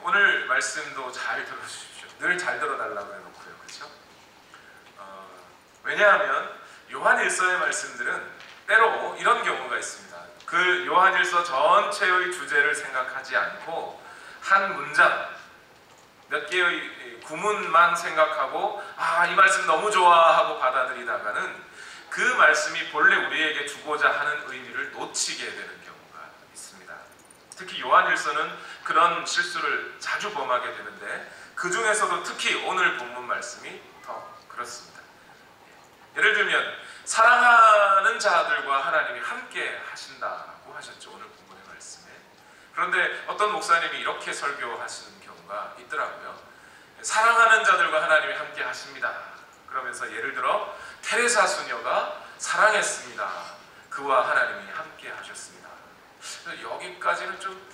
오늘 말씀도 잘 들어주십시오. 늘 잘 들어달라고 해놓고요. 그렇죠? 왜냐하면 요한일서의 말씀들은 때로 이런 경우가 있습니다. 그 요한일서 전체의 주제를 생각하지 않고 한 문장, 몇 개의 구문만 생각하고 이 말씀 너무 좋아 하고 받아들이다가는 그 말씀이 본래 우리에게 주고자 하는 의미를 놓치게 되는 경우가 있습니다. 특히 요한일서는 그런 실수를 자주 범하게 되는데 그 중에서도 특히 오늘 본문 말씀이 더 그렇습니다. 예를 들면 사랑하는 자들과 하나님이 함께 하신다고 하셨죠. 오늘 본문의 말씀에. 그런데 어떤 목사님이 이렇게 설교하시는 경우가 있더라고요. 사랑하는 자들과 하나님이 함께 하십니다. 그러면서 예를 들어 테레사 수녀가 사랑했습니다. 그와 하나님이 함께 하셨습니다. 여기까지는 좀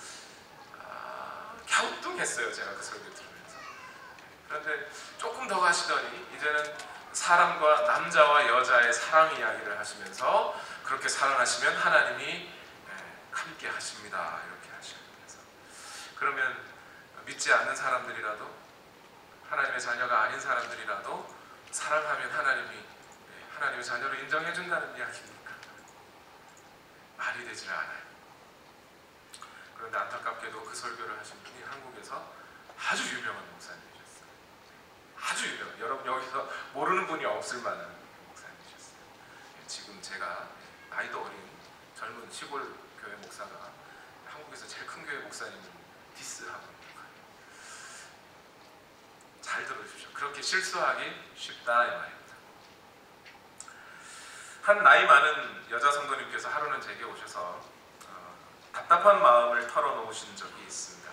갸우뚱했어요. 제가 그 설교 들으면서. 그런데 조금 더 가시더니 이제는 사람과 남자와 여자의 사랑 이야기를 하시면서 그렇게 사랑하시면 하나님이 함께 하십니다. 이렇게 하시면서 그러면 믿지 않는 사람들이라도 하나님의 자녀가 아닌 사람들이라도 사랑하면 하나님의 자녀로 인정해 준다는 이야기입니까? 말이 되질 않아요. 그런데 안타깝게도 그 설교를 하신 분이 한국에서 아주 유명한 목사님이셨어요. 아주 유명한, 여러분 여기서 모르는 분이 없을 만한 목사님이셨어요. 지금 제가 나이도 어린 젊은 시골 교회 목사가 한국에서 제일 큰 교회 목사님을 디스하고 있는 거예요. 잘 들어주십시오. 그렇게 실수하기 쉽다 이 말입니다. 한 나이 많은 여자 성도님께서 하루는 제게 오셔서 답답한 마음을 털어놓으신 적이 있습니다.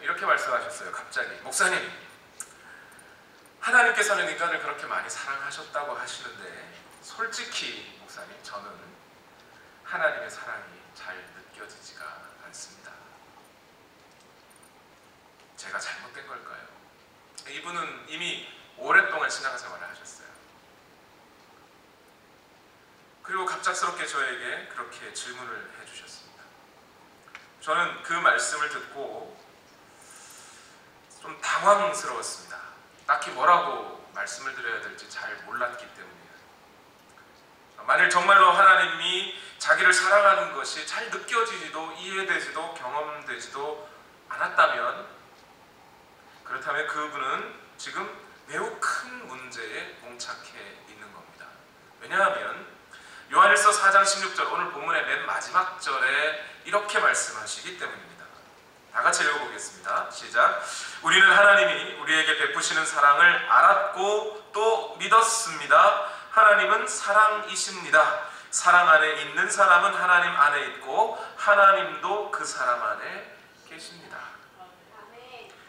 이렇게 말씀하셨어요. 갑자기 목사님, 하나님께서는 인간을 그렇게 많이 사랑하셨다고 하시는데 솔직히 목사님, 저는 하나님의 사랑이 잘 느껴지지가 않습니다. 제가 잘못된 걸까요? 이분은 이미 오랫동안 신앙생활을 하셨어요. 그리고 갑작스럽게 저에게 그렇게 질문을 해주셨습니다. 저는 그 말씀을 듣고 좀 당황스러웠습니다. 딱히 뭐라고 말씀을 드려야 될지 잘 몰랐기 때문이에요. 만일 정말로 하나님이 자기를 사랑하는 것이 잘 느껴지지도 이해되지도 경험되지도 않았다면, 그렇다면 그분은 지금 매우 큰 문제에 봉착해 있는 겁니다. 왜냐하면 요한일서 4장 16절, 오늘 본문의 맨 마지막 절에 이렇게 말씀하시기 때문입니다. 다 같이 읽어보겠습니다. 시작. 우리는 하나님이 우리에게 베푸시는 사랑을 알았고 또 믿었습니다. 하나님은 사랑이십니다. 사랑 안에 있는 사람은 하나님 안에 있고 하나님도 그 사람 안에 계십니다.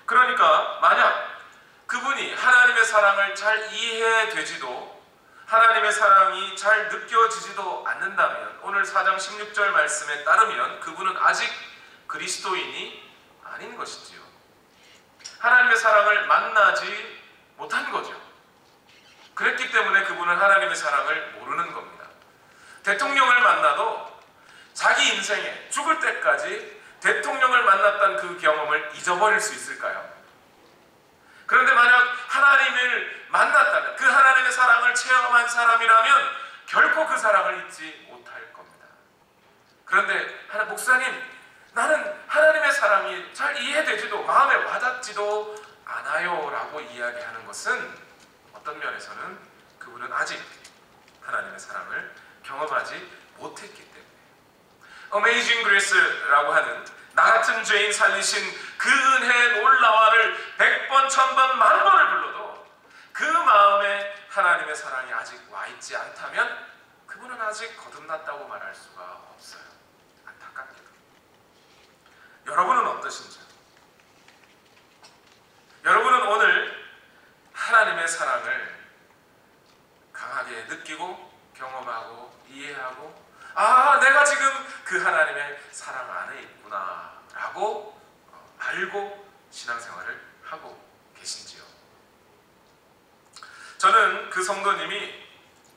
그러니까 만약 그분이 하나님의 사랑을 잘 이해되지도 하나님의 사랑이 잘 느껴지지도 않는다면, 오늘 4장 16절 말씀에 따르면 그분은 아직 그리스도인이 아닌 것이지요. 하나님의 사랑을 만나지 못한 거죠. 그랬기 때문에 그분은 하나님의 사랑을 모르는 겁니다. 대통령을 만나도 자기 인생에 죽을 때까지 대통령을 만났던 그 경험을 잊어버릴 수 있을까요? 그런데 만약 하나님을 만났다면, 그 하나님의 사랑을 체험한 사람이라면 결코 그 사랑을 잊지 못할 겁니다. 그런데 목사님, 나는 하나님의 사랑이 잘 이해되지도 마음에 와닿지도 않아요 라고 이야기하는 것은 어떤 면에서는 그분은 아직 하나님의 사랑을 경험하지 못했기 때문에, Amazing Grace라고 하는 나 같은 죄인 살리신 그 은혜의 놀라와를 100번, 1000번, 만번을 불러도 그 마음에 하나님의 사랑이 아직 와 있지 않다면 그분은 아직 거듭났다고 말할 수가 없어요. 안타깝게도. 여러분은 어떠신지? 여러분은 오늘 하나님의 사랑을 강하게 느끼고 경험하고 이해하고, 내가 지금 그 하나님의 사랑 안에 있구나 라고 알고 신앙생활을 하고 계신지요? 저는 그 성도님이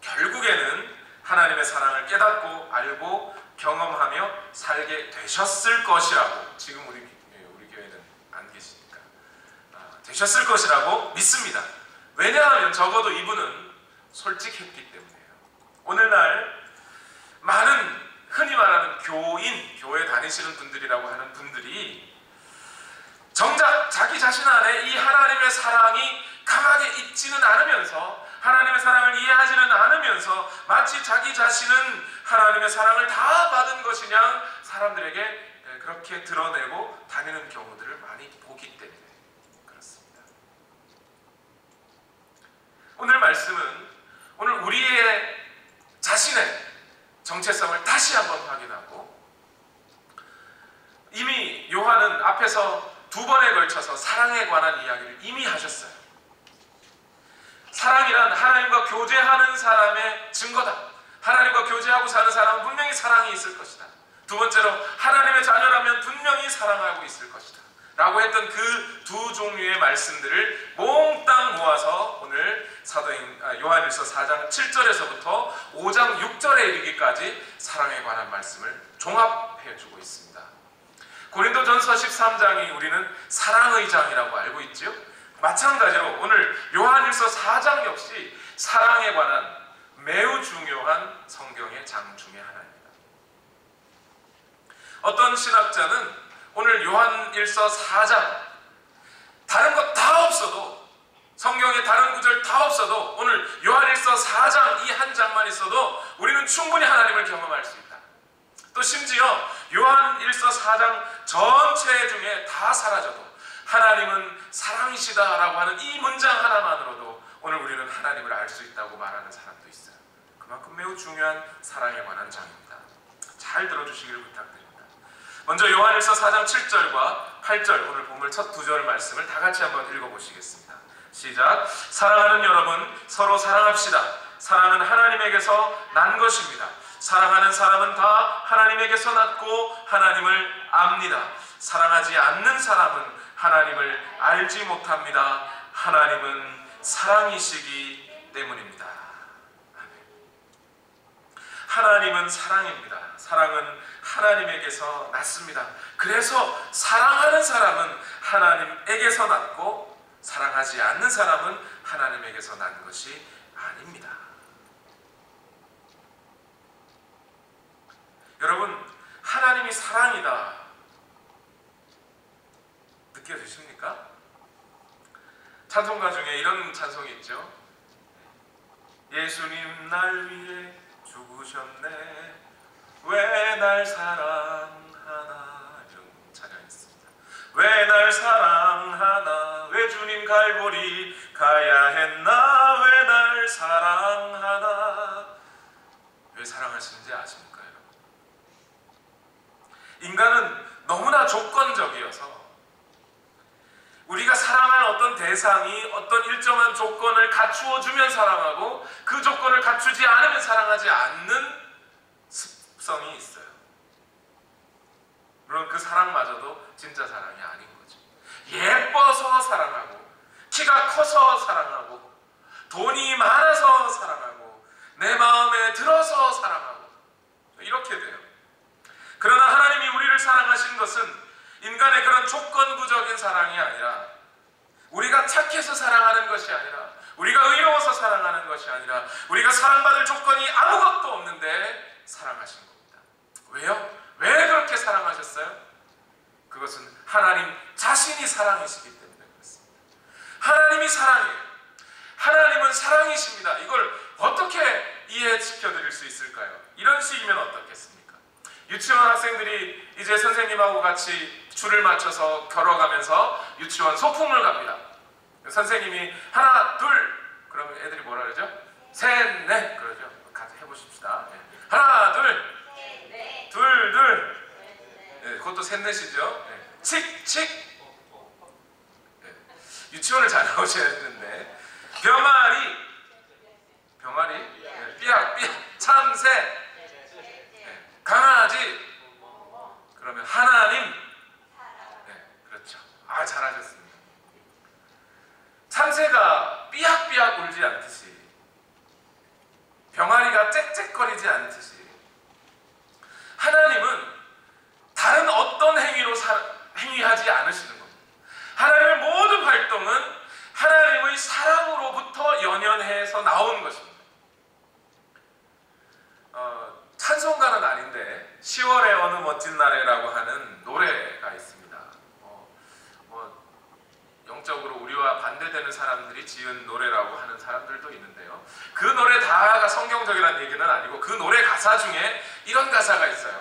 결국에는 하나님의 사랑을 깨닫고 알고 경험하며 살게 되셨을 것이라고, 지금 우리 교회는 안 되셨을 것이라고 믿습니다. 왜냐하면 적어도 이분은 솔직했기 때문이에요. 오늘날 많은 흔히 말하는 교인, 교회 다니시는 분들이라고 하는 분들이 정작 자기 자신 안에 이 하나님의 사랑이 강하게 있지는 않으면서, 하나님의 사랑을 이해하지는 않으면서 마치 자기 자신은 하나님의 사랑을 다 받은 것이냐 사람들에게 그렇게 드러내고 다니는 경우들을 많이 보기 때문에 그렇습니다. 오늘 말씀은 오늘 우리의 자신의 정체성을 다시 한번 확인하고, 이미 요한은 앞에서 2번에 걸쳐서 사랑에 관한 이야기를 이미 하셨어요. 사랑이란 하나님과 교제하는 사람의 증거다. 하나님과 교제하고 사는 사람은 분명히 사랑이 있을 것이다. 두 번째로 하나님의 자녀라면 분명히 사랑하고 있을 것이다 라고 했던 그 두 종류의 말씀들을 몽땅 모아서 오늘 요한일서 4장 7절에서부터 5장 6절에 이르기까지 사랑에 관한 말씀을 종합해주고 있습니다. 고린도전서 13장이 우리는 사랑의 장이라고 알고 있죠. 마찬가지로 오늘 요한일서 4장 역시 사랑에 관한 매우 중요한 성경의 장 중에 하나입니다. 어떤 신학자는 오늘 요한일서 4장 다른 것 다 없어도, 성경에 다른 구절 다 없어도 오늘 요한일서 4장 이 한 장만 있어도 우리는 충분히 하나님을 경험할 수 있다. 또 심지어 요한일서 4장 전체 중에 다 사라져도 하나님은 사랑이시다라고 하는 이 문장 하나만으로도 오늘 우리는 하나님을 알 수 있다고 말하는 사람도 있어요. 그만큼 매우 중요한 사랑에 관한 장입니다. 잘 들어주시기를 부탁드립니다. 먼저 요한일서 4장 7절과 8절, 오늘 본문 첫 2절 말씀을 다 같이 한번 읽어보시겠습니다. 시작. 사랑하는 여러분, 서로 사랑합시다. 사랑은 하나님에게서 난 것입니다. 사랑하는 사람은 다 하나님에게서 났고 하나님을 압니다. 사랑하지 않는 사람은 하나님을 알지 못합니다. 하나님은 사랑이시기 때문입니다. 하나님은 사랑입니다. 사랑은 하나님에게서 났습니다. 그래서 사랑하는 사람은 하나님에게서 났고 사랑하지 않는 사람은 하나님에게서 난 것이 아닙니다. 여러분, 하나님이 사랑이다 느껴지십니까? 찬송가 중에 이런 찬송이 있죠. 예수님 날 위해 죽으셨네, 왜 날 사랑하나, 이런 찬양이 있습니다. 왜 날 사랑하나, 왜 주님 갈보리 가야 했나, 왜 날 사랑하나. 왜 사랑하시는지 아십니까, 여러분? 인간은 너무나 조건적이어서 우리가 사랑할 어떤 대상이 어떤 일정한 조건을 갖추어 주면 사랑하고 그 조건을 갖추지 않으면 사랑하지 않는 습성이 있어요. 물론 그 사랑마저도 진짜 사랑이 아닌 거죠. 예뻐서 사랑하고, 키가 커서 사랑하고, 돈이 많아서 사랑하고, 내 마음에 들어서 사랑하고, 이렇게 돼요. 그러나 하나님이 우리를 사랑하신 것은 인간의 그런 조건부적인 사랑이 아니라, 우리가 착해서 사랑하는 것이 아니라, 우리가 의로워서 사랑하는 것이 아니라, 우리가 사랑받을 조건이 아무것도 없는데 사랑하신 겁니다. 왜요? 왜 그렇게 사랑하셨어요? 그것은 하나님 자신이 사랑이시기 때문에 그렇습니다. 하나님이 사랑이에요. 하나님은 사랑이십니다. 이걸 어떻게 이해시켜 드릴 수 있을까요? 이런 식이면 어떻겠습니까? 유치원 학생들이 이제 선생님하고 같이 줄을 맞춰서 걸어가면서 유치원 소풍을 갑니다. 선생님이 하나, 둘, 그러면 애들이 뭐라 그러죠? 셋, 넷, 그러죠. 같이 해보십시다. 네. 하나, 둘, 둘, 둘. 네, 그것도 셋, 넷이죠. 네. 칙, 칙. 네. 유치원을 잘 나오셔야 되는데. 병아리, 네. 삐약, 참새, 네. 강아지. 그러면 하나님. 네, 그렇죠. 아, 잘하셨습니다. 참새가 삐약삐약 울지 않듯이, 병아리가 짹짹거리지 않듯이, 하나님은 다른 어떤 행위로 행위하지 않으시는 겁니다. 하나님의 모든 활동은 하나님의 사랑으로부터 연연해서 나온 것입니다. 찬송가는 아닌데 10월의 어느 멋진 날에라고 하는 노래가 있습니다. 영적으로 우리와 반대되는 사람들이 지은 노래라고 하는 사람들도 있는데요. 그 노래 다가 성경적이라는 얘기는 아니고 그 노래 가사 중에 이런 가사가 있어요.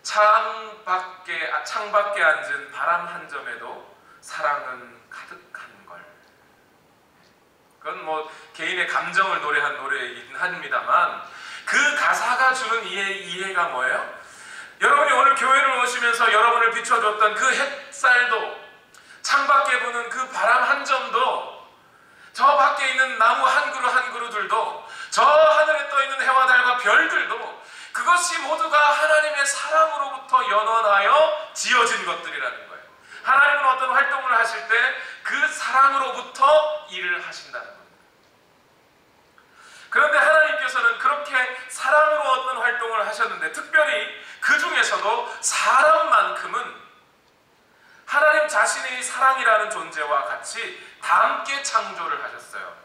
창밖에 앉은 바람 한 점에도 사랑은 가득한 걸. 그건 뭐 개인의 감정을 노래한 노래이긴 합니다만 그 가사가 주는 이해가 뭐예요? 여러분이 오늘 교회를 오시면서 여러분을 비춰줬던 그 햇살도, 창밖에 부는 그 바람 한 점도, 저 밖에 있는 나무 한 그루 한 그루들도, 저 하늘에 떠있는 해와 달과 별들도, 그것이 모두가 하나님의 사랑으로부터 연원하여 지어진 것들이라는 거예요. 하나님은 어떤 활동을 하실 때 그 사랑으로부터 일을 하신다는 겁니다. 그런데 하나님께서는 그렇게 사랑으로 어떤 활동을 하셨는데, 특별히 그 중에서도 사람만큼은 하나님 자신의 사랑이라는 존재와 같이 다 함께 창조를 하셨어요.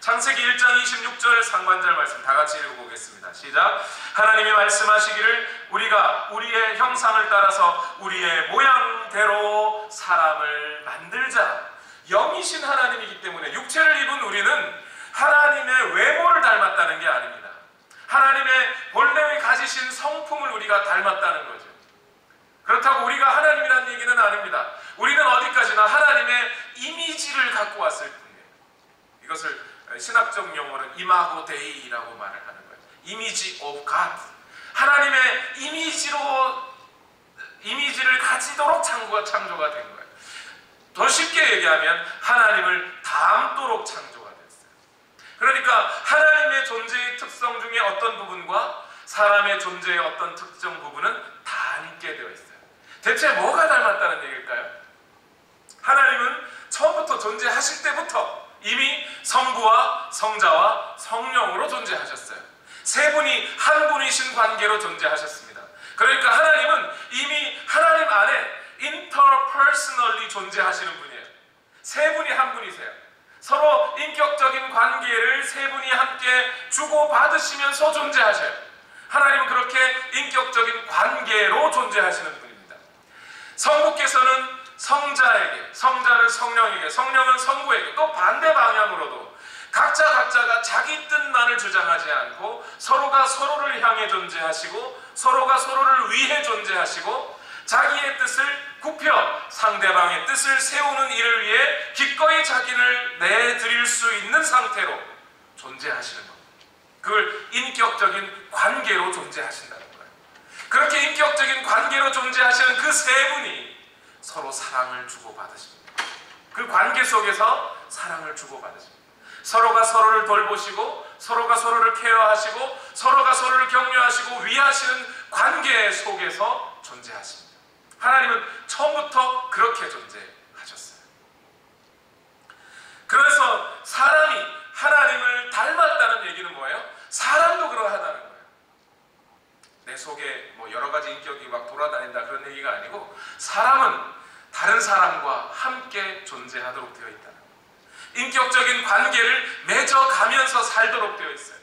창세기 1장 26절 상반절 말씀 다 같이 읽어보겠습니다. 시작. 하나님이 말씀하시기를 우리가 우리의 형상을 따라서 우리의 모양대로 사람을 만들자. 영이신 하나님이기 때문에 육체를 입은 우리는 하나님의 외모를 닮았다는 게 아닙니다. 하나님의 본래의 가지신 성품을 우리가 닮았다는 거죠. 그렇다고 우리가 하나님이라는 얘기는 아닙니다. 우리는 어디까지나 하나님의 이미지를 갖고 왔을 뿐이에요. 이것을 신학적 용어는 이마고 데이라고 말을 하는 거예요. 이미지 오브 갓. 하나님의 이미지를 가지도록 창조가 된 거예요. 더 쉽게 얘기하면 하나님을 닮도록 창조가 됐어요. 그러니까 하나님의 존재의 특성 중에 어떤 부분과 사람의 존재의 어떤 특정 부분은 다 함께 되어 있어요. 대체 뭐가 닮았다는 얘기일까요? 하나님은 처음부터 존재하실 때부터 이미 성부와 성자와 성령으로 존재하셨어요. 세 분이 한 분이신 관계로 존재하셨습니다. 그러니까 하나님은 이미 하나님 안에 interpersonally 존재하시는 분이에요. 세 분이 한 분이세요. 서로 인격적인 관계를 세 분이 함께 주고받으시면서 존재하셔요. 하나님은 그렇게 인격적인 관계로 존재하시는 분입니다. 성부께서는 성자에게, 성자는 성령에게, 성령은 성부에게, 또 반대 방향으로도 각자가 자기 뜻만을 주장하지 않고 서로가 서로를 향해 존재하시고 서로가 서로를 위해 존재하시고 자기의 뜻을 굽혀 상대방의 뜻을 세우는 일을 위해 기꺼이 자기를 내드릴 수 있는 상태로 존재하시는 것. 그걸 인격적인 관계로 존재하신다는 거예요. 그렇게 인격적인 관계로 존재하시는 그 세 분이 서로 사랑을 주고받으십니다. 그 관계 속에서 사랑을 주고받으십니다. 서로가 서로를 돌보시고 서로가 서로를 케어하시고 서로가 서로를 격려하시고 위하시는 관계 속에서 존재하십니다. 하나님은 처음부터 그렇게 존재하셨어요. 그래서 사람이 하나님을 닮았다는 얘기는 뭐예요? 사람도 그러하다는 거예요. 내 속에 뭐 여러 가지 인격이 막 돌아다닌다 그런 얘기가 아니고 사람은 다른 사람과 함께 존재하도록 되어 있다는 거예요. 인격적인 관계를 맺어가면서 살도록 되어 있어요.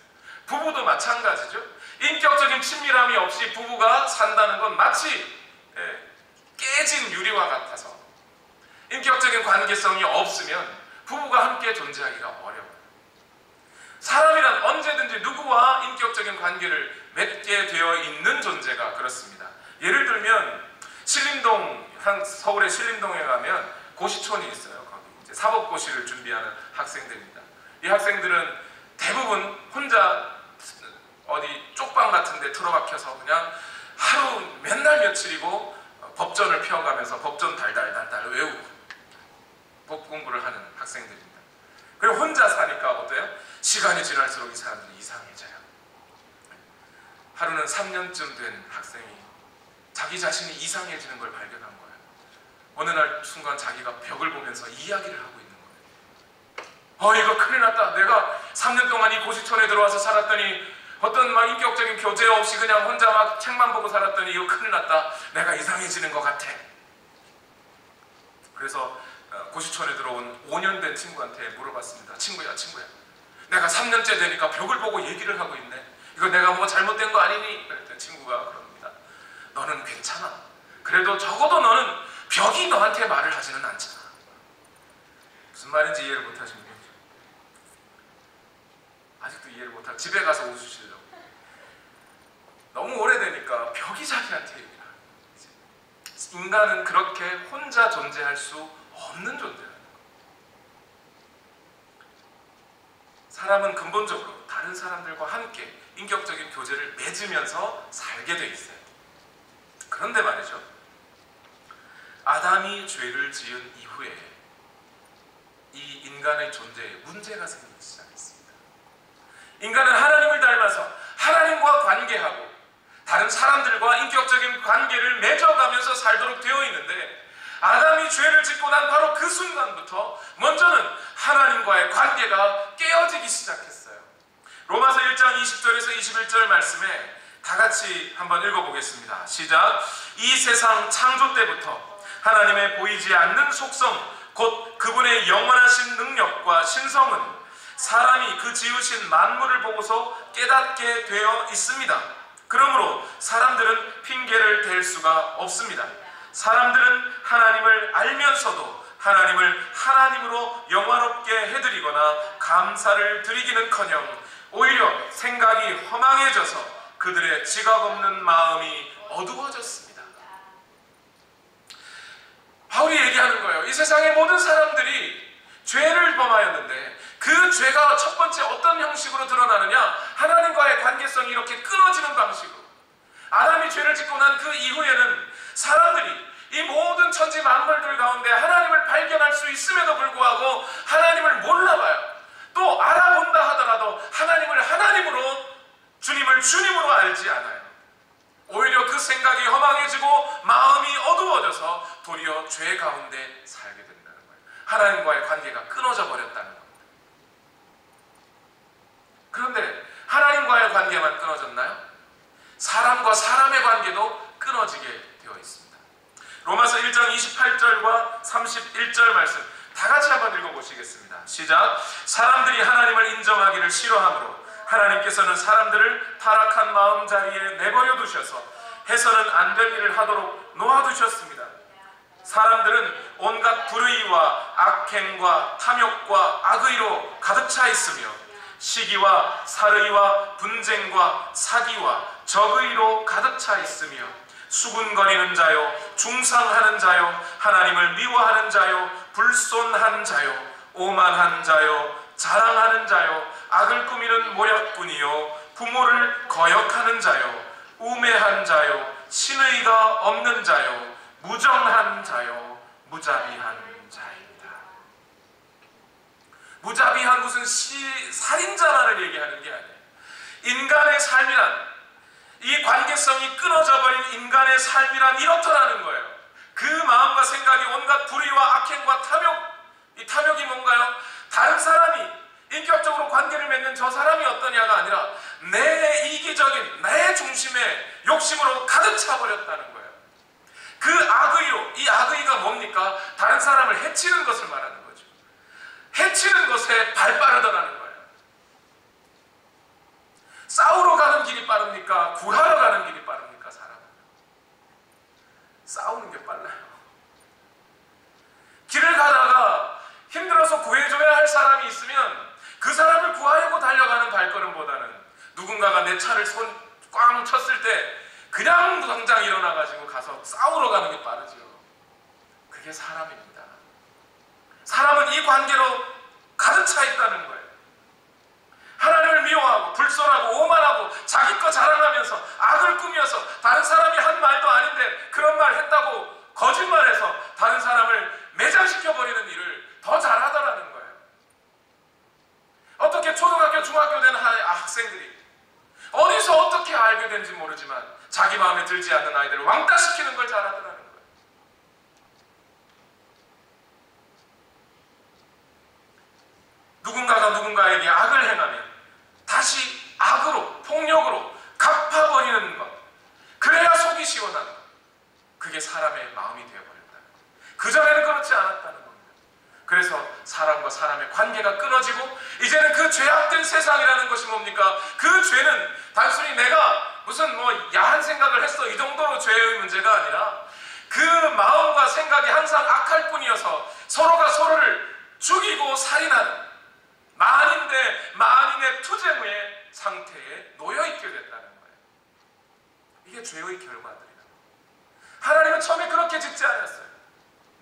부부도 마찬가지죠. 인격적인 친밀함이 없이 부부가 산다는 건 마치 깨진 유리와 같아서 인격적인 관계성이 없으면 부부가 함께 존재하기가 어려워요. 사람이란 언제든지 누구와 인격적인 관계를 맺게 되어 있는 존재가 그렇습니다. 예를 들면 서울의 신림동에 가면 고시촌이 있어요. 거기 이제 사법고시를 준비하는 학생들입니다. 이 학생들은 대부분 혼자 어디 쪽방 같은 데 틀어박혀서 그냥 하루 맨날 며칠이고 법전을 펴가면서 법전 달달달달 외우고 법 공부를 하는 학생들입니다. 그리고 혼자 사니까 어때요? 시간이 지날수록 이 사람들이 이상해져요. 하루는 3년쯤 된 학생이 자기 자신이 이상해지는 걸 발견한 거예요. 어느 날 순간 자기가 벽을 보면서 이야기를 하고 있는 거예요. 이거 큰일 났다. 내가 3년 동안 이 고시촌에 들어와서 살았더니 어떤 막 인격적인 교제 없이 그냥 혼자 막 책만 보고 살았더니 이거 큰일 났다. 내가 이상해지는 것 같아. 그래서 고시촌에 들어온 5년 된 친구한테 물어봤습니다. 친구야, 내가 3년째 되니까 벽을 보고 얘기를 하고 있네. 이거 내가 뭐 잘못된 거 아니니? 그랬더니 친구가 그럽니다. 너는 괜찮아. 그래도 적어도 너는 벽이 너한테 말을 하지는 않잖아. 무슨 말인지 이해를 못하시는 거죠? 아직도 이해를 못하고 집에 가서 웃으시려고. 너무 오래되니까 벽이 자기한테 얘기를 하는 거지. 인간은 그렇게 혼자 존재할 수 없는 존재라는 거예요. 사람은 근본적으로 다른 사람들과 함께 인격적인 교제를 맺으면서 살게 돼 있어요. 그런데 말이죠, 아담이 죄를 지은 이후에 이 인간의 존재에 문제가 생기기 시작했습니다. 인간은 하나님을 닮아서 하나님과 관계하고 다른 사람들과 인격적인 관계를 맺어가면서 살도록 되어 있는데, 아담이 죄를 짓고 난 바로 그 순간부터 먼저는 하나님과의 관계가 깨어지기 시작했어요. 로마서 1장 20절에서 21절 말씀에 다 같이 한번 읽어보겠습니다. 시작. 이 세상 창조 때부터 하나님의 보이지 않는 속성, 곧 그분의 영원하신 능력과 신성은 사람이 그 지으신 만물을 보고서 깨닫게 되어 있습니다. 그러므로 사람들은 핑계를 댈 수가 없습니다. 사람들은 하나님을 알면서도 하나님을 하나님으로 영화롭게 해드리거나 감사를 드리기는커녕 오히려 생각이 허망해져서 그들의 지각 없는 마음이 어두워졌습니다. 바울이 얘기하는 거예요. 이 세상의 모든 사람들이 죄를 범하였는데 그 죄가 첫 번째 어떤 형식으로 드러나느냐? 하나님과의 관계성이 이렇게 끊어지는 방식으로. 아담이 죄를 짓고 난 그 이후에는 사람들이 이 모든 천지 만물들 가운데 하나님을 발견할 수 있음에도 불구하고 하나님을 몰라봐요. 또 알아본다 하더라도 하나님을 하나님으로, 주님을 주님으로 알지 않아요. 오히려 그 생각이 허망해지고 마음이 어두워져서 도리어 죄 가운데 살게 된다는 거예요. 하나님과의 관계가 끊어져 버렸다는 겁니다. 그런데 하나님과의 관계만 끊어졌나요? 사람과 사람의 관계도 끊어지게 되어 있습니다. 로마서 1장 28절과 31절 말씀 다 같이 한번 읽어보시겠습니다. 시작. 사람들이 하나님을 인정하기를 싫어하므로 하나님께서는 사람들을 타락한 마음자리에 내버려 두셔서 해서는 안 될 일을 하도록 놓아두셨습니다. 사람들은 온갖 불의와 악행과 탐욕과 악의로 가득 차 있으며 시기와 살의와 분쟁과 사기와 적의로 가득 차 있으며 수군거리는 자요, 중상하는 자요, 하나님을 미워하는 자요, 불손한 자요, 오만한 자요, 자랑하는 자요, 악을 꾸미는 모략꾼이요, 부모를 거역하는 자요, 우매한 자요, 신의가 없는 자요, 무정한 자요, 무자비한 자입니다. 무자비한 무슨 살인자만을 얘기하는 게 아니에요. 인간의 삶이란, 이 관계성이 끊어져 버린 인간의 삶이란 이렇더라는 거예요. 그 마음과 생각이 온갖 불의와 악행과 탐욕, 이 탐욕이 뭔가요? 다른 사람이 인격적으로 관계를 맺는 저 사람이 어떠냐가 아니라 내 이기적인 내 중심의 욕심으로 가득 차버렸다는 거예요. 그 악의로, 이 악의가 뭡니까? 다른 사람을 해치는 것을 말하는 거죠. 해치는 것에 발 빠르더라는 거예요. 싸우러 가는 길이 빠릅니까? 구하러 가는 길이 빠릅니까? 사람은 싸우는 게 빨라요. 길을 가다가 힘들어서 구해줘야 할 사람이 있으면 그 사람을 구하려고 달려가는 발걸음보다는 누군가가 내 차를 손 꽝 쳤을 때 그냥 당장 일어나가지고 가서 싸우러 가는 게 빠르죠. 그게 사람입니다. 사람은 이 관계로 가득 차 있다는 거예요. 하나님을 미워하고 불손하고 오만하고 자기 거 자랑하면서 악을 꾸며서 다른 사람이 한 말도 아닌데 그런 말 했다고 거짓말해서 다른 사람을 매장시켜버리는 일을 더 잘하더라는 거예요. 어떻게 초등학교, 중학교 된 학생들이 어디서 어떻게 알게 된지 모르지만 자기 마음에 들지 않는 아이들을 왕따시키는 걸 잘하더라는 거예요. 누군가가 누군가에게 악을 행하면 다시 악으로, 폭력으로 갚아버리는 것, 그래야 속이 시원한 것, 그게 사람의 마음이 되어버렸다. 그전에는 그렇지 않았다. 사람과 사람의 관계가 끊어지고 이제는 그 죄악된 세상이라는 것이 뭡니까? 그 죄는 단순히 내가 무슨 야한 생각을 했어 이 정도로 죄의 문제가 아니라 그 마음과 생각이 항상 악할 뿐이어서 서로가 서로를 죽이고 살인하는 만인 대 만인의 투쟁의 상태에 놓여있게 됐다는 거예요. 이게 죄의 결과들이다. 하나님은 처음에 그렇게 짓지 않았어요.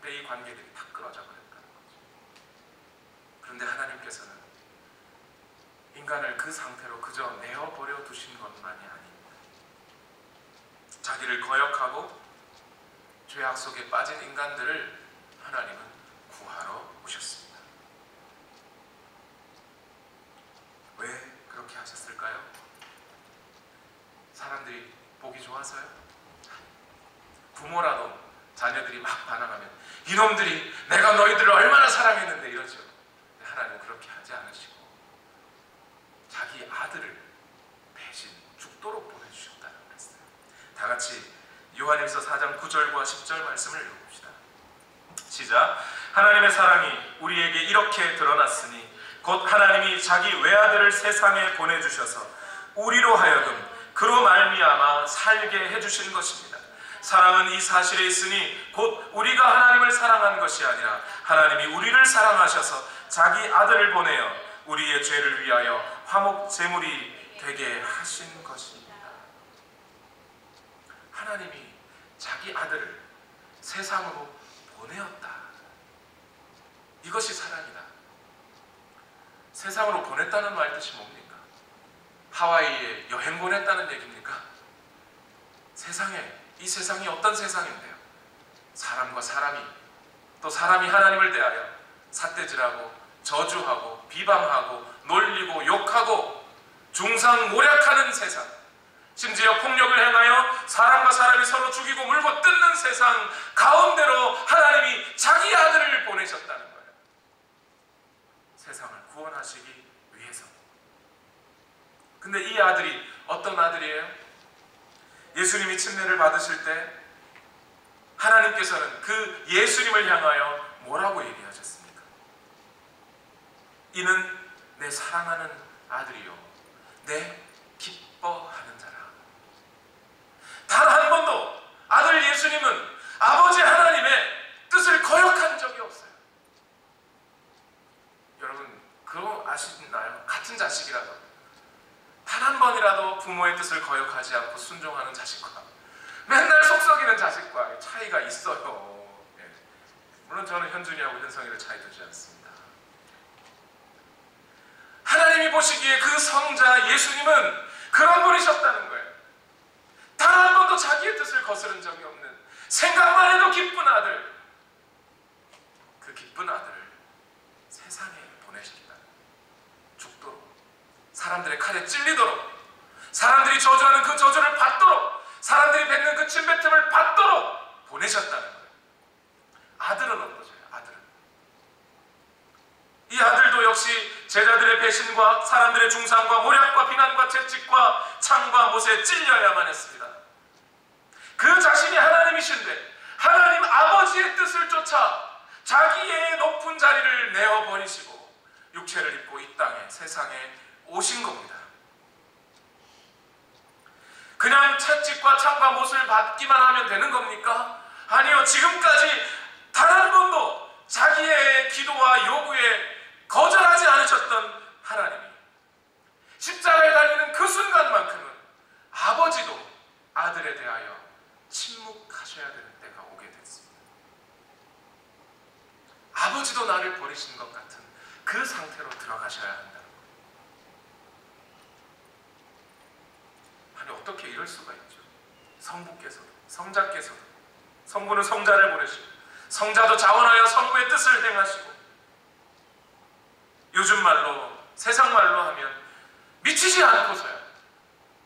근데 이 관계들이 다 끊어져 버렸다는 거죠. 그런데 하나님께서는 인간을 그 상태로 그저 내어버려 두신 것만이 아닙니다. 자기를 거역하고 죄악 속에 빠진 인간들을 하나님은 구하러 오셨습니다. 왜 그렇게 하셨을까요? 사람들이 보기 좋아서요? 부모라도 자녀들이 막 반항하면 이놈들이 내가 너희들을 얼마나 사랑했는데 이러죠. 하나님은 그렇게 하지 않으시고 자기 아들을 대신 죽도록 보내주셨다는 말씀. 다 같이 요한일서 4장 9절과 10절 말씀을 읽어봅시다. 시작. 하나님의 사랑이 우리에게 이렇게 드러났으니 곧 하나님이 자기 외아들을 세상에 보내주셔서 우리로 하여금 그로 말미암아 살게 해주신 것입니다. 사랑은 이 사실에 있으니 곧 우리가 하나님을 사랑한 것이 아니라 하나님이 우리를 사랑하셔서 자기 아들을 보내어 우리의 죄를 위하여 화목 제물이 되게 하신 것입니다. 하나님이 자기 아들을 세상으로 보내었다. 이것이 사랑이다. 세상으로 보냈다는 말 뜻이 뭡니까? 하와이에 여행 보냈다는 얘기입니까? 이 세상이 어떤 세상인데요? 사람과 사람이, 또 사람이 하나님을 대하여 삿대질하고 저주하고 비방하고 놀리고 욕하고 중상모략하는 세상, 심지어 폭력을 행하여 사람과 사람이 서로 죽이고 물고 뜯는 세상 가운데로 하나님이 자기 아들을 보내셨다는 거예요. 세상을 구원하시기 위해서. 근데 이 아들이 어떤 아들이에요? 예수님이 침례를 받으실 때 하나님께서는 그 예수님을 향하여 뭐라고 얘기하셨습니까? 이는 내 사랑하는 아들이요 내 기뻐하는 자라. 단 한 번도 아들 예수님은 아버지 하나님의 뜻을 거역한 적이 없어요. 여러분 그거 아시나요? 같은 자식이라도 단 한 번이라도 부모의 뜻을 거역하지 않고 순종하는 자식과 맨날 속썩이는 자식과 차이가 있어요. 물론 저는 현준이하고 현성이를 차이 두지 않습니다. 하나님이 보시기에 그 성자 예수님은 그런 분이셨다는 거예요. 단 한 번도 자기의 뜻을 거스른 적이 없는, 생각만 해도 기쁜 아들, 그 기쁜 아들을 세상에 보내셨다. 죽도록, 사람들의 칼에 찔리도록, 사람들이 저주하는 그 저주를 받도록, 사람들이 뱉는 그 침뱉음을 받도록 보내셨다는 거예요. 아들은 어떠세요? 아들은 이 아들도 역시 제자들의 배신과 사람들의 중상과 모략과 비난과 채찍과 창과 못에 찔려야만 했습니다. 그 자신이 하나님이신데 하나님 아버지의 뜻을 쫓아 자기의 높은 자리를 내어버리시고 육체를 입고 이 땅에 세상에 오신 겁니다. 그냥 채찍과 창과 못을 받기만 하면 되는 겁니까? 아니요. 지금까지 단 한 번도 자기의 기도와 요구에 거절하지 않으셨던 하나님이 십자가에 달리는 그 순간만큼은 아버지도 아들에 대하여 침묵하셔야 되는 때가 오게 됐습니다. 아버지도 나를 버리신 것 같은 그 상태로 들어가셔야 한다는 거예요. 아니 어떻게 이럴 수가 있죠? 성부께서도 성자께서도, 성부는 성자를 보내시고 성자도 자원하여 성부의 뜻을 행하시고, 요즘 말로 세상 말로 하면 미치지 않고서야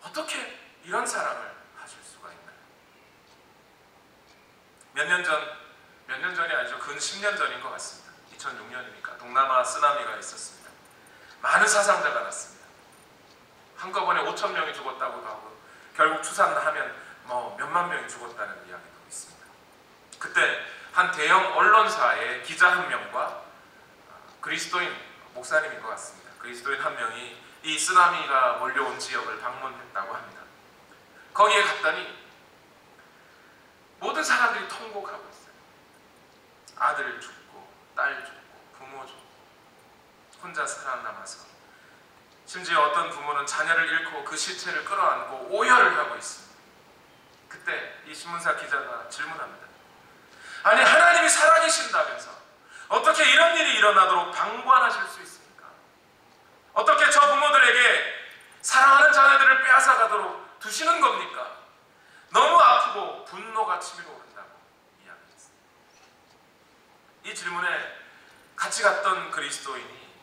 어떻게 이런 사랑을 하실 수가 있나요? 몇 년 전이 아니죠. 근 10년 전인 것 같습니다. 2006년이니까 동남아 쓰나미가 있었습니다. 많은 사상자가 났습니다. 한꺼번에 5,000명이 죽었다고도 하고 결국 추산하면 몇만 명이 죽었다는 이야기도 있습니다. 그때 한 대형 언론사의 기자 한 명과 그리스도인 목사님인 것 같습니다. 그리스도인 한 명이 이 쓰나미가 몰려온 지역을 방문했다고 합니다. 거기에 갔더니 모든 사람들이 통곡하고 있어요. 아들 죽고 딸 죽고 부모 죽고 혼자 살아남아서, 심지어 어떤 부모는 자녀를 잃고 그 시체를 끌어안고 오열을 하고 있습니다. 그때 이 신문사 기자가 질문합니다. 아니, 하나님이 살아계신다면서 어떻게 이런 일이 일어나도록 방관하실 수 있습니까? 어떻게 저 부모들에게 사랑하는 자녀들을 빼앗아가도록 두시는 겁니까? 너무 아프고 분노가 치밀어 오른다고 이야기했습니다. 이 질문에 같이 갔던 그리스도인이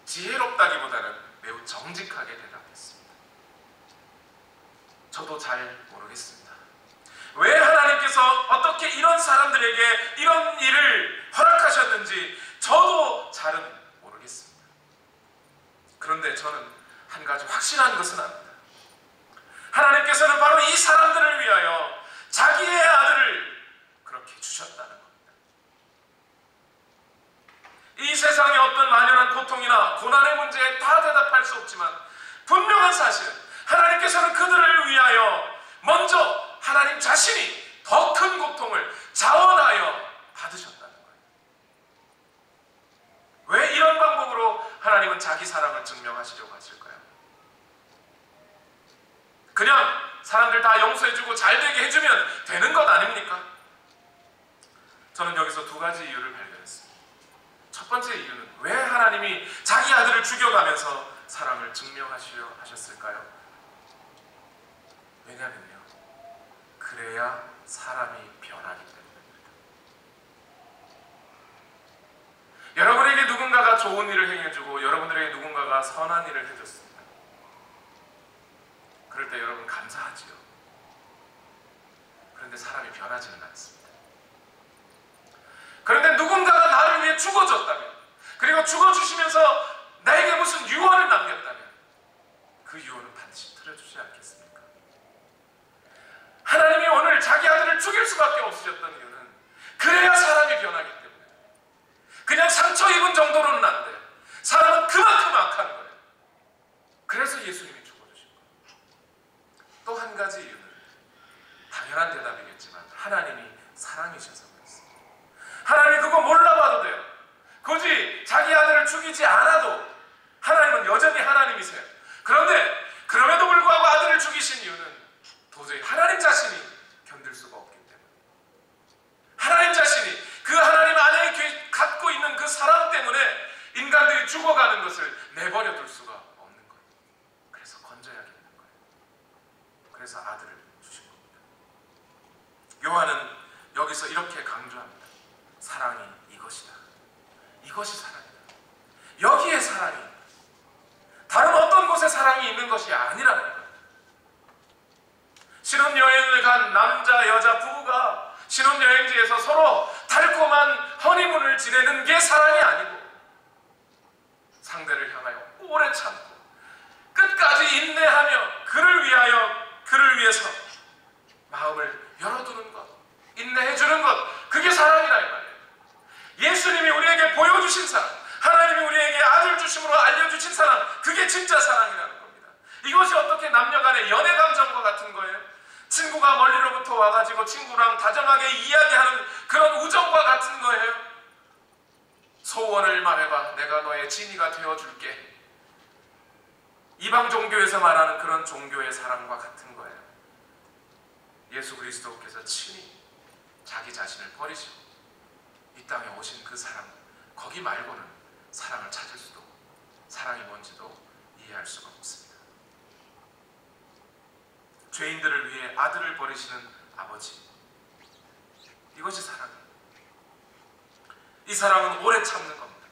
지혜롭다기보다는 매우 정직하게 대답했습니다. 저도 잘 모르겠습니다. 왜 하나님께서 어떻게 이런 사람들에게 이런 일을 허락하셨는지 저도 잘은 모르겠습니다. 그런데 저는 한 가지 확신한 것은 압니다. 하나님께서는 바로 이 사람들을 위하여 자기의 아들을 그렇게 주셨다는 겁니다. 이 세상의 어떤 만연한 고통이나 고난의 문제에 다 대답할 수 없지만 분명한 사실은 하나님께서는 그들을 위하여 먼저 하나님 자신이 더 큰 고통을 자원하여 받으셨다는 거예요. 왜 이런 방법으로 하나님은 자기 사랑을 증명하시려고 하실까요? 그냥 사람들 다 용서해주고 잘되게 해주면 되는 것 아닙니까? 저는 여기서 두 가지 이유를 발견했습니다. 첫 번째 이유는 왜 하나님이 자기 아들을 죽여가면서 사랑을 증명하시려 하셨을까요? 왜냐하면요, 그래야 사람이 변하기 때문입니다. 여러분에게 누군가가 좋은 일을 행해주고 여러분들에게 누군가가 선한 일을 해줬습니다. 그럴 때 여러분 감사하지요. 그런데 사람이 변하지는 않습니다. 그런데 누군가가 나를 위해 죽어줬다면, 그리고 죽어주시면서 나에게 무슨 유언을 남겼다면 그 유언은 반드시 틀어주지 않겠습니까? 하나님이 오늘 자기 아들을 죽일 수밖에 없으셨던 이유는 그래야 사람이 변하기 때문에. 그냥 상처 입은 정도로는 안 돼요. 사람은 그만큼 악한 거예요. 그래서 예수님이 죽어주신 거예요. 또 한 가지 이유는 당연한 대답이겠지만 하나님이 사랑이셔서 그렇습니다. 하나님이 그거 몰라봐도 돼요. 굳이 자기 아들을 죽이지 않아도 하나님은 여전히 하나님이세요. 그런데 그럼에도 불구하고 아들을 죽이신 이유는 도저히 하나님 자신이 견딜 수가 없기 때문에, 하나님 자신이 그 하나님 안에 갖고 있는 그 사랑 때문에 인간들이 죽어가는 것을 내버려 둘 수가 없는 거예요. 그래서 건져야겠는 거예요. 그래서 아들을 주신 겁니다. 요한은 여기서 이렇게 강조합니다. 사랑이 이것이다. 이것이 사랑이다. 여기에 사랑이 있다. 다른 어떤 곳에 사랑이 있는 것이 아니라는 거예요. 신혼여행을 간 남자 여자 부부가 신혼여행지에서 서로 달콤한 허니문을 지내는 게 사랑이 아니고, 상대를 향하여 오래 참고 끝까지 인내하며 그를 위해서 마음을 열어두는 것, 인내해주는 것, 그게 사랑이라 이 말이에요. 예수님이 우리에게 보여주신 사랑, 하나님이 우리에게 아들 주심으로 알려주신 사랑, 그게 진짜 사랑이라는 겁니다. 이것이 어떻게 남녀간의 연애 감정과 같은 거예요? 친구가 멀리로부터 와가지고 친구랑 다정하게 이야기하는 그런 우정과 같은 거예요. 소원을 말해봐, 내가 너의 진이가 되어줄게. 이방 종교에서 말하는 그런 종교의 사랑과 같은 거예요. 예수 그리스도께서 친히 자기 자신을 버리시고 이 땅에 오신 그 사랑, 거기 말고는 사랑을 찾을 수도, 사랑이 뭔지도 이해할 수가 없습니다. 죄인들을 위해 아들을 버리시는 아버지, 이것이 사랑입니다. 이 사랑은 오래 참는 겁니다.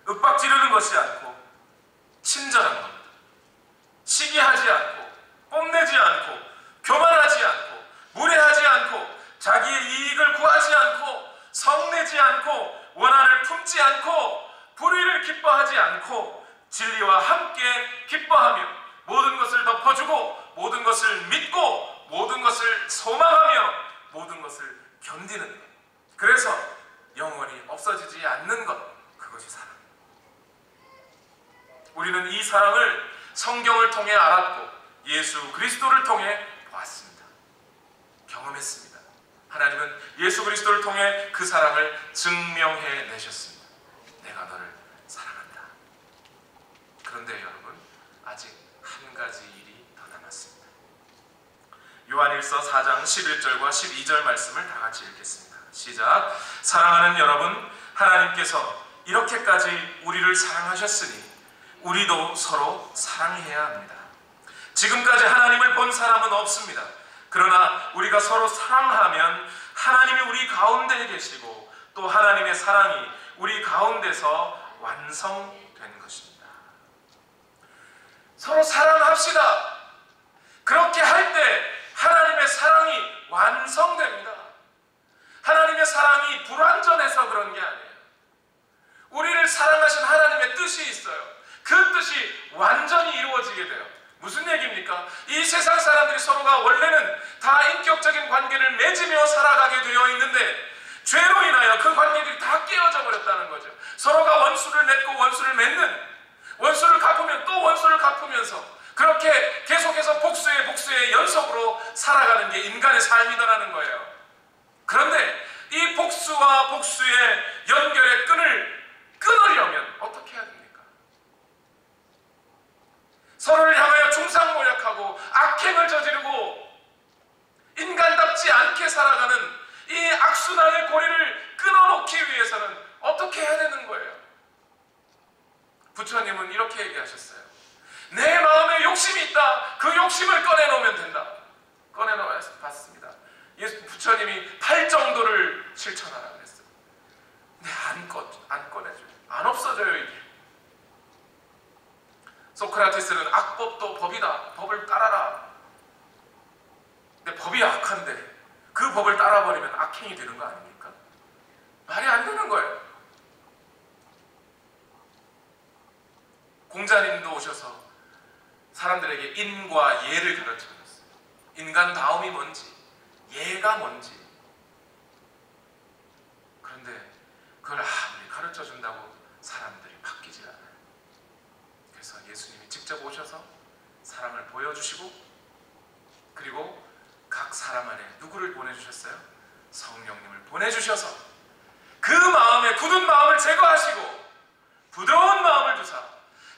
윽박지르는 것이 않고 친절한 겁니다. 시기하지 않고 뽐내지 않고 교만하지 않고 무례하지 않고 자기의 이익을 구하지 않고 성내지 않고 원한을 품지 않고 불의를 기뻐하지 않고 진리와 함께 기뻐하며 모든 것을 덮어주고 모든 것을 믿고 모든 것을 소망하며 모든 것을 견디는 것, 그래서 영원히 없어지지 않는 것, 이 사랑을 성경을 통해 알았고 예수 그리스도를 통해 보았습니다. 경험했습니다. 하나님은 예수 그리스도를 통해 그 사랑을 증명해 내셨습니다. 내가 너를 사랑한다. 그런데 여러분, 아직 한 가지 일이 더 남았습니다. 요한일서 4장 11절과 12절 말씀을 다 같이 읽겠습니다. 시작. 사랑하는 여러분, 하나님께서 이렇게까지 우리를 사랑하셨으니 우리도 서로 사랑해야 합니다. 지금까지 하나님을 본 사람은 없습니다. 그러나 우리가 서로 사랑하면 하나님이 우리 가운데 계시고 또 하나님의 사랑이 우리 가운데서 완성된 것입니다. 서로 사랑합시다. 그렇게 할 때 하나님의 사랑이 완성됩니다. 하나님의 사랑이 불완전해서 그런 게 아니에요. 우리를 사랑하신 하나님의 뜻이 있어요. 그 뜻이 완전히 이루어지게 돼요. 무슨 얘기입니까? 이 세상 사람들이 서로가 원래는 다 인격적인 관계를 맺으며 살아가게 되어 있는데 죄로 인하여 그 관계들이 다 깨어져 버렸다는 거죠. 서로가 원수를 맺고 원수를 맺는, 원수를 갚으면 또 원수를 갚으면서 그렇게 계속해서 복수의 연속으로 살아가는 게 인간의 삶이더라는 거예요. 그런데 이 복수와 복수의 연결의 끈을 끊으려면 어떻게 해야 됩니까? 서로를 향하여 중상모략하고 악행을 저지르고 인간답지 않게 살아가는 이 악순환의 고리를 끊어놓기 위해서는 어떻게 해야 되는 거예요? 부처님은 이렇게 얘기하셨어요. 내 마음에 욕심이 있다. 그 욕심을 꺼내놓으면 된다. 꺼내놓아 봤습니다. 부처님이 8정도를 실천하라 그랬어요. 근데 안 꺼내줘요. 안 없어져요, 이게. 소크라테스는 악법도 법이다. 법을 따라라. 근데 법이 악한데 그 법을 따라버리면 악행이 되는 거 아닙니까? 말이 안 되는 거예요. 공자님도 오셔서 사람들에게 인과 예를 가르쳐줬어요. 인간다움이 뭔지, 예가 뭔지. 그런데 그걸 아무리 가르쳐준다고 사람들이 바뀌지 않아요. 그래서 예수님이 직접 오셔서 사랑을 보여주시고 그리고 각 사람 안에 누구를 보내주셨어요? 성령님을 보내주셔서 그 마음에 굳은 마음을 제거하시고 부드러운 마음을 주사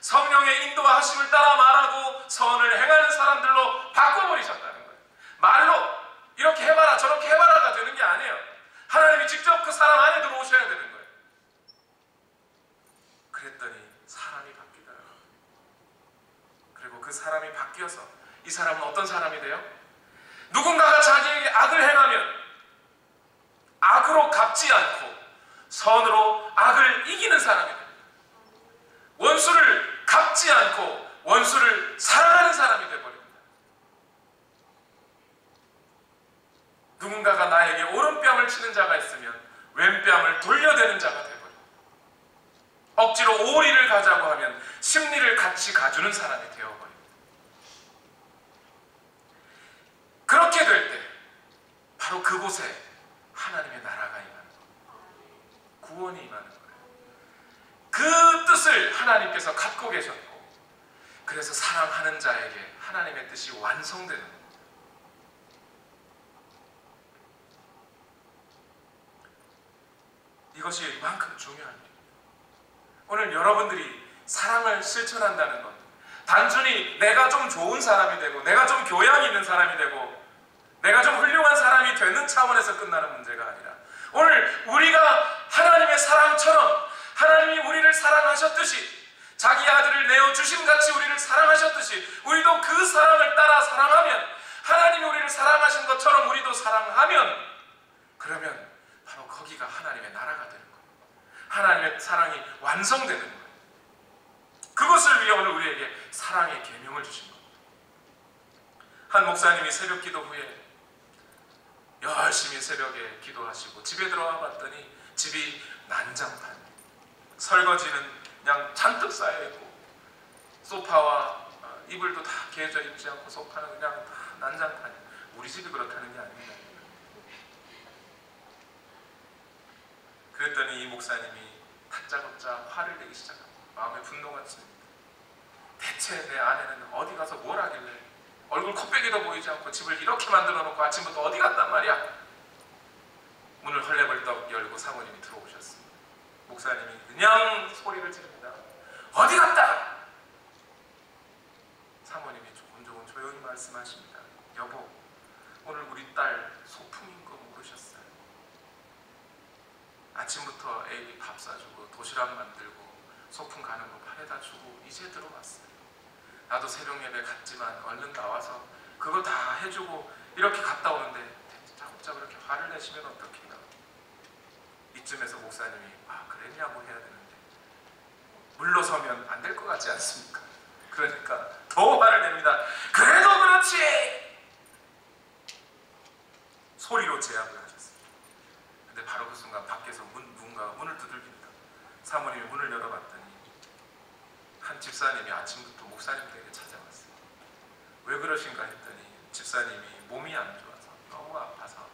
성령의 인도하심을 따라 말하고 선을 행하는 사람들로 바꿔버리셨다는 거예요. 말로 이렇게 해봐라 저렇게 해봐라가 되는 게 아니에요. 하나님이 직접 그 사람 안에 들어오셔야 되는 거예요. 그랬더니 사람이 바뀌더라고요. 그리고 그 사람이 바뀌어서 이 사람은 어떤 사람이 돼요? 누군가가 자기에게 악을 행하면 악으로 갚지 않고 선으로 악을 이기는 사람이 됩니다. 원수를 갚지 않고 원수를 사랑하는 사람이 되어버립니다. 누군가가 나에게 오른뺨을 치는 자가 있으면 왼뺨을 돌려대는 자가 되어버립니다. 억지로 오리를 가자고 하면 심리를 같이 가주는 사람이 되어버립니다. 그렇게 될 때 바로 그곳에 하나님의 나라가 임하는 거예요. 구원이 임하는 거예요. 그 뜻을 하나님께서 갖고 계셨고 그래서 사랑하는 자에게 하나님의 뜻이 완성되는 거예요. 이것이 이만큼 중요한 일입니다. 오늘 여러분들이 사랑을 실천한다는 것 단순히 내가 좀 좋은 사람이 되고 내가 좀 교양 있는 사람이 되고 내가 좀 훌륭한 사람이 되는 차원에서 끝나는 문제가 아니라 오늘 우리가 하나님의 사랑처럼 하나님이 우리를 사랑하셨듯이 자기 아들을 내어주심같이 우리를 사랑하셨듯이 우리도 그 사랑을 따라 사랑하면 하나님이 우리를 사랑하신 것처럼 우리도 사랑하면 그러면 바로 거기가 하나님의 나라가 되는 거예요. 하나님의 사랑이 완성되는 거예요. 그것을 위해 오늘 우리에게 사랑의 계명을 주신 겁니다. 한 목사님이 새벽 기도 후에 열심히 새벽에 기도하시고 집에 들어와 봤더니 집이 난장판, 설거지는 그냥 잔뜩 쌓여있고 소파와 이불도 다 개져 있지 않고 소파는 그냥 다 난장판이에요. 우리 집이 그렇다는 게 아닙니다. 그랬더니 이 목사님이 다짜고짜 화를 내기 시작합니다. 마음에 분노가 있습니다. 대체 내 아내는 어디 가서 뭘 하길래 얼굴 코빼기도 보이지 않고 집을 이렇게 만들어 놓고 아침부터 어디 갔단 말이야? 문을 헐레벌떡 열고 사모님이 들어오셨습니다. 목사님이 그냥 소리를 지릅니다. 어디 갔다? 사모님이 조금 조용히 말씀하십니다. 여보, 오늘 우리 딸 소풍인 거 모르셨어요? 아침부터 애기 밥 사주고 도시락 만들고 소풍 가는 거 바래다 주고 이제 들어왔어요. 나도 새벽 예배 갔지만 얼른 나와서 그거 다 해주고 이렇게 갔다 오는데 자꾸자꾸 그렇게 화를 내시면 어떡해요? 이쯤에서 목사님이 그랬냐고 해야 되는데 물러서면 안 될 것 같지 않습니까? 그러니까 더 화를 냅니다. 그래도 그렇지! 소리로 제압을 하셨습니다. 근데 바로 그 순간 밖에서 누군가가 문을 두들깁니다. 사모님이 문을 열어봤더니 한 집사님이 아침부터 목사님에게 찾아왔어요. 왜 그러신가 했더니 집사님이 몸이 안 좋아서 너무 아파서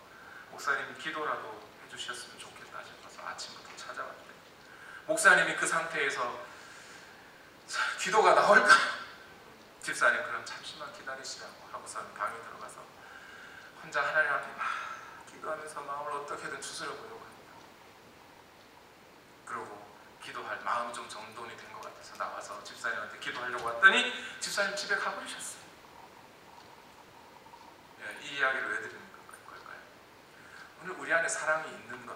목사님이 기도라도 해주셨으면 좋겠다 싶어서 아침부터 찾아왔대요. 목사님이 그 상태에서 기도가 나올까? 집사님 그럼 잠시만 기다리시라고 하고선 방에 들어가서 혼자 하나님 앞에 막 기도하면서 마음을 어떻게든 추스려 보려고 합니다. 그러고 기도할 마음이 좀 정돈이 된 것 같아서 나와서 집사님한테 기도하려고 왔더니 집사님 집에 가버리셨어요. 이 이야기를 왜 드리는 걸까요? 오늘 우리 안에 사랑이 있는 것,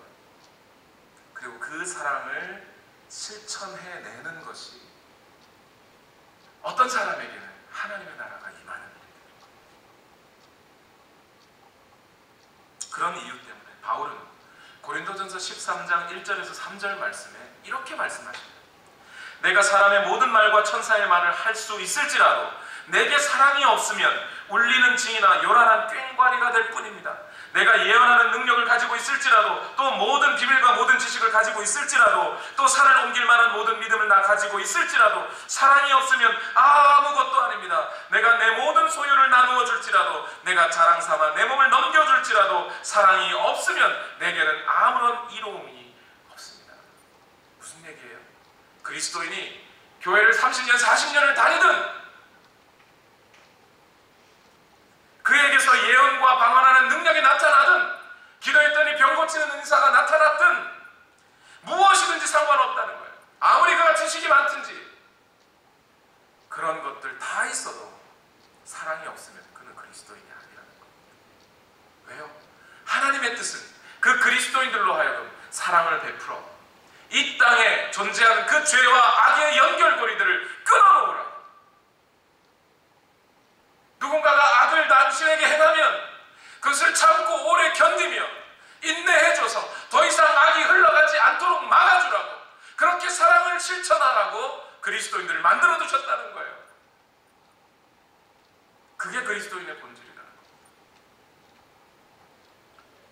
그리고 그 사랑을 실천해내는 것이 어떤 사람에게는 하나님의 나라가 임하는 일입니다. 그런 이유 때문에 바울은 고린도전서 13장 1절에서 3절 말씀에 이렇게 말씀하십니다. 내가 사람의 모든 말과 천사의 말을 할 수 있을지라도 내게 사랑이 없으면 울리는 징이나 요란한 꽹과리가 될 뿐입니다. 내가 예언하는 능력을 가지고 있을지라도 또 모든 비밀과 모든 지식을 가지고 있을지라도 또 산을 옮길 만한 모든 믿음을 나 가지고 있을지라도 사랑이 없으면 아무것도 아닙니다. 내가 내 모든 소유를 나누어 줄지라도 내가 자랑 삼아 내 몸을 넘겨줄지라도 사랑이 없으면 내게는 아무런 이로움이 없습니다. 무슨 얘기예요? 그리스도인이 교회를 30년 40년을 다니든 그에게서 예언과 방언하는 능력이 나타나든 기도했더니 병 고치는 은사가 나타났든 무엇이든지 상관없다는 거예요. 아무리 그가 지식이 많든지 그런 것들 다 있어도 사랑이 없으면 그는 그리스도인이 아니라는 겁니다. 왜요? 하나님의 뜻은 그 그리스도인들로 하여금 사랑을 베풀어 이 땅에 존재하는 그 죄와 악의 연결고리들을 끊어놓으라. 누군가가 악을 당신에게 행하면 그것을 참고 오래 견디며 인내해줘서 더 이상 악이 흘러가지 않도록 막아주라고, 그렇게 사랑을 실천하라고 그리스도인들을 만들어 두셨다는 거예요. 그게 그리스도인의 본질이라는 겁니다.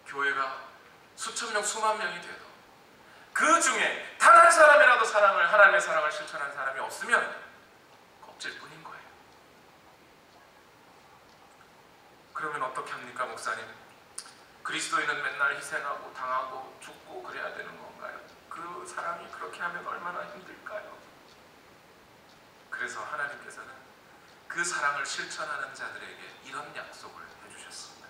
교회가 수천 명 수만 명이 돼도 그 중에 단 한 사람이라도 하나님의 사랑을 실천하는 사람이 없으면 껍질뿐인 거예요. 그러면 어떻게 합니까, 목사님? 그리스도인은 맨날 희생하고 당하고 죽고 그래야 되는 건가요? 그 사람이 그렇게 하면 얼마나 힘들까요? 그래서 하나님께서는 그 사랑을 실천하는 자들에게 이런 약속을 해주셨습니다.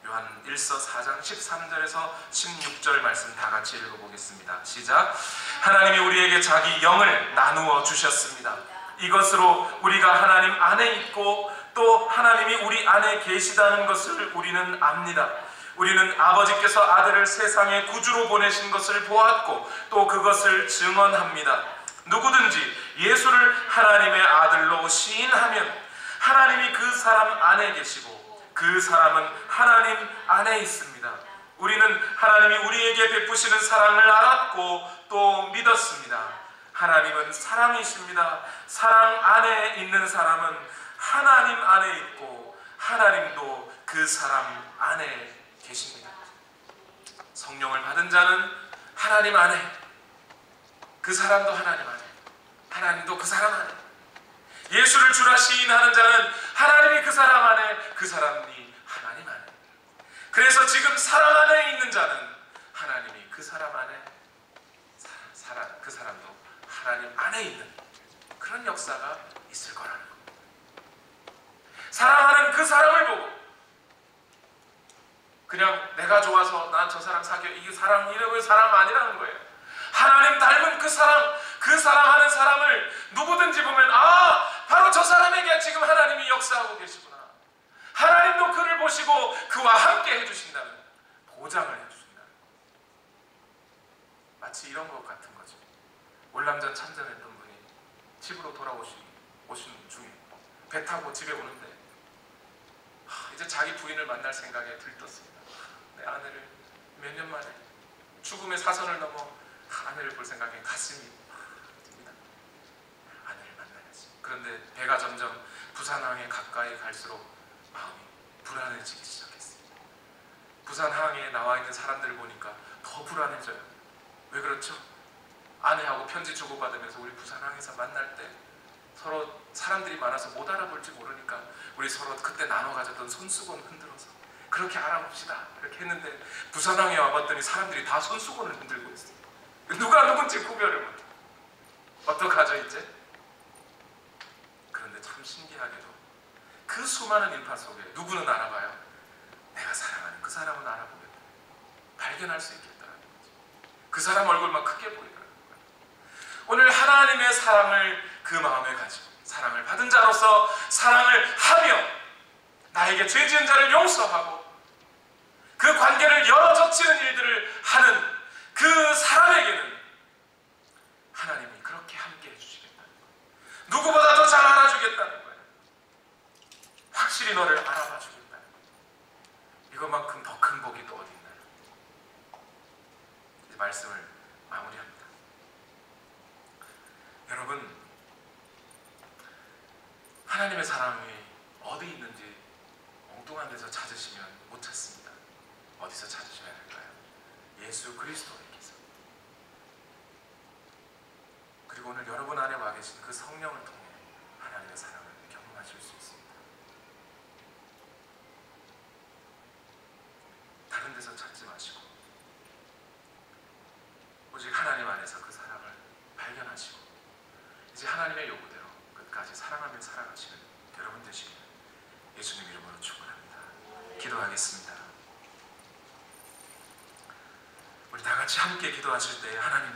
요한 1서 4장 13절에서 16절 말씀 다 같이 읽어보겠습니다. 시작. 하나님이 우리에게 자기 영을 나누어 주셨습니다. 이것으로 우리가 하나님 안에 있고 또 하나님이 우리 안에 계시다는 것을 우리는 압니다. 우리는 아버지께서 아들을 세상의 구주로 보내신 것을 보았고 또 그것을 증언합니다. 누구든지 예수를 하나님의 아들로 시인하면 하나님이 그 사람 안에 계시고 그 사람은 하나님 안에 있습니다. 우리는 하나님이 우리에게 베푸시는 사랑을 알았고 또 믿었습니다. 하나님은 사랑이십니다. 사랑 안에 있는 사람은 하나님 안에 있고 하나님도 그 사람 안에 계십니다. 성령을 받은 자는 하나님 안에, 그 사람도 하나님 안에, 하나님도 그 사람 안에. 예수를 주라 시인하는 자는 하나님이 그 사람 안에, 그 사람이 하나님 안에. 그래서 지금 사랑 안에 있는 자는 하나님이 그 사람 안에, 그 사람도 하나님 안에 있는 그런 역사가 있을 거라는 겁니다. 사랑하는 그 사람을 보고 그냥 내가 좋아서 난 저 사람 사귀어, 이게 사랑, 이런 사랑 아니라는 거예요. 하나님 닮은 그 사람, 그 사랑하는 사람을 누구든지 보면 바로 저 사람에게 지금 하나님이 역사하고 계시구나. 하나님도 그를 보시고 그와 함께 해주신다는, 보장을 해주신다는, 마치 이런 것 같은 거죠. 월남전 참전했던 분이 집으로 오신 중에 배 타고 집에 오는데 이제 자기 부인을 만날 생각에 들떴습니다. 내 아내를 몇 년 만에 죽음의 사선을 넘어 아내를 볼 생각에 가슴이 듭니다. 아내를 만나야지. 그런데 배가 점점 부산항에 가까이 갈수록 마음이 불안해지기 시작했습니다. 부산항에 나와 있는 사람들을 보니까 더 불안해져요. 왜 그렇죠? 아내하고 편지 주고받으면서 우리 부산항에서 만날 때 서로 사람들이 많아서 못 알아볼지 모르니까 우리 서로 그때 나눠 가졌던 손수건 흔들어서 그렇게 알아봅시다 이렇게 했는데, 부산항에 와봤더니 사람들이 다 손수건을 흔들고 있어요. 누가 누군지 구별을 못해. 어떡하죠 이제? 그런데 참 신기하게도 그 수많은 인파 속에 누구는 알아봐요. 내가 사랑하는 그 사람은 알아보겠다. 발견할 수 있겠다는 거죠. 그 사람 얼굴만 크게 보이더라고요. 오늘 하나님의 사랑을 그 마음에 가지고 사랑을 받은 자로서 사랑을 하며 나에게 죄 지은 자를 용서하고 그 관계를 열어젖히는 일들을 하는 그 사람에게는 하나님이 그렇게 함께 해주시겠다는 거예요. 누구보다 더 잘 알아주겠다는 거예요. 확실히 너를 알아봐 주겠다는 거예요. 이것만큼 더 큰 복이 또 어디 있나요? 이 말씀을 마무리합니다. 여러분, 하나님의 사랑이 어디 있는지 엉뚱한 데서 찾으시면 못 찾습니다. 어디서 찾으셔야 할까요? 예수 그리스도에게서. 그리고 오늘 여러분 안에 와 계신 그 성령을 통해 하나님의 사랑을 경험하실 수 있습니다. 다른 데서 찾지 마시고 오직 하나님 안에서 그 사랑을 발견하시고 이제 하나님의 요구대로 끝까지 사랑하며 살아가시는 여러분 되시기를 예수님 이름으로 축원합니다. 기도하겠습니다. 우리 다 같이 함께 기도하실 때, 하나님,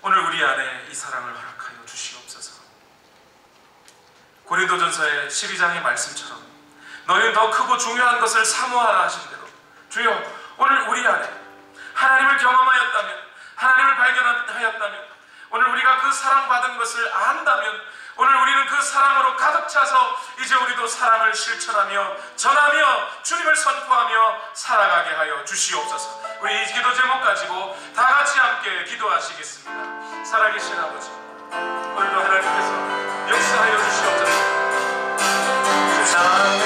오늘 우리 안에 이 사랑을 허락하여 주시옵소서. 고린도전서의 12장의 말씀처럼 너희는 더 크고 중요한 것을 사모하라 하신 대로 주여, 오늘 우리 안에 하나님을 경험하였다면, 하나님을 발견하였다면, 오늘 우리가 그 사랑받은 것을 안다면 오늘 우리는 그 사랑으로 가득 차서 이제 우리도 사랑을 실천하며 전하며 주님을 선포하며 살아가게 하여 주시옵소서. 우리 이 기도 제목 가지고 다 같이 함께 기도하시겠습니다. 살아계신 아버지, 오늘도 하나님께서 역사하여 주시옵소서. 찬양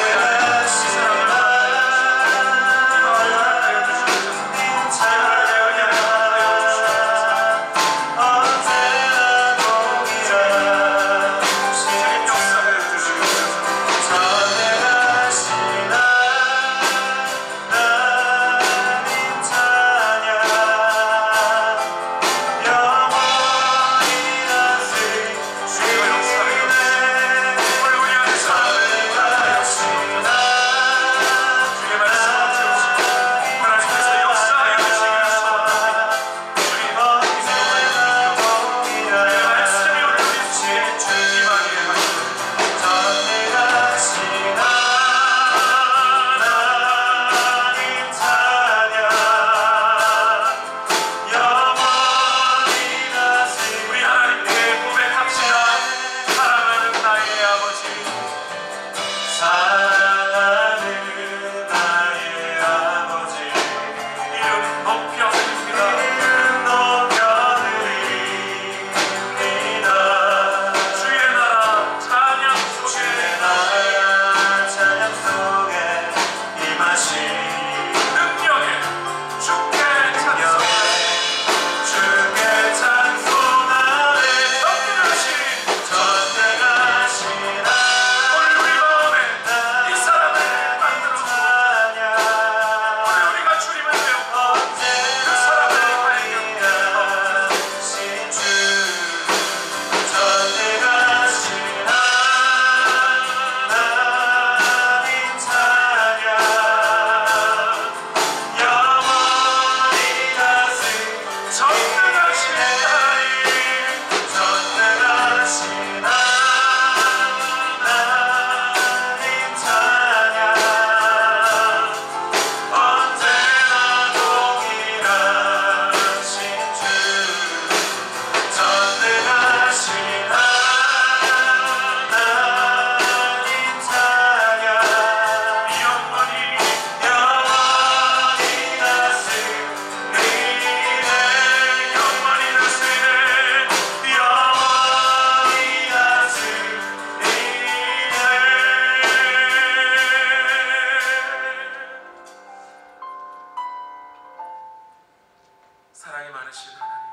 많으신 하나님,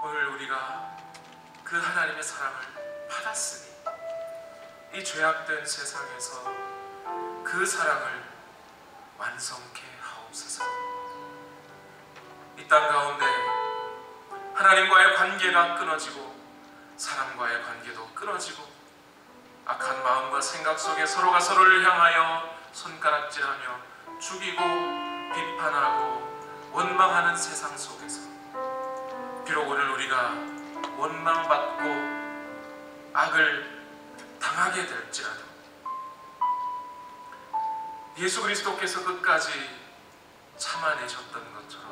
오늘 우리가 그 하나님의 사랑을 받았으니 이 죄악된 세상에서 그 사랑을 완성케 하옵소서. 이 땅 가운데 하나님과의 관계가 끊어지고 사람과의 관계도 끊어지고 악한 마음과 생각 속에 서로가 서로를 향하여 손가락질하며 죽이고 비판하고 원망하는 세상 속에서 비록 오늘 우리가 원망받고 악을 당하게 될지라도 예수 그리스도께서 끝까지 참아내셨던 것처럼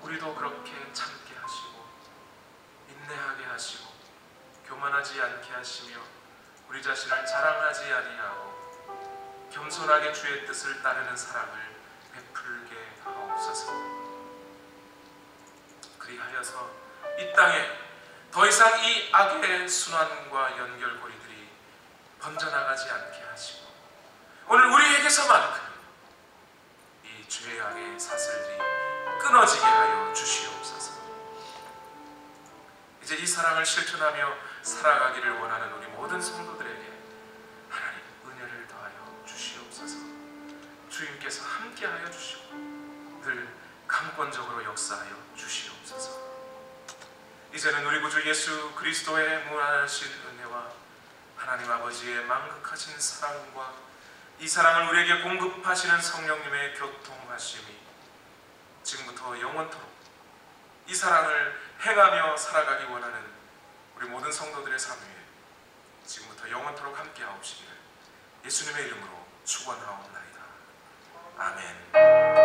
우리도 그렇게 참게 하시고 인내하게 하시고 교만하지 않게 하시며 우리 자신을 자랑하지 아니하고 겸손하게 주의 뜻을 따르는 사랑을 베풀게 하옵소서. 그리하여서 이 땅에 더 이상 이 악의 순환과 연결고리들이 번져나가지 않게 하시고 오늘 우리에게서만큼 이 죄악의 사슬들이 끊어지게 하여 주시옵소서. 이제 이 사랑을 실천하며 살아가기를 원하는 우리 모든 성도들에게 하나님 은혜를 더하여 주시옵소서. 주님께서 함께하여 주시고 늘 강권적으로 역사하여 주시옵소서. 이제는 우리 구주 예수 그리스도의 무한하신 은혜와 하나님 아버지의 만극하신 사랑과 이 사랑을 우리에게 공급하시는 성령님의 교통하심이 지금부터 영원토록 이 사랑을 행하며 살아가기 원하는 우리 모든 성도들의 삶 위에 지금부터 영원토록 함께 하옵시기를 예수님의 이름으로 축원하옵나이다. 아멘.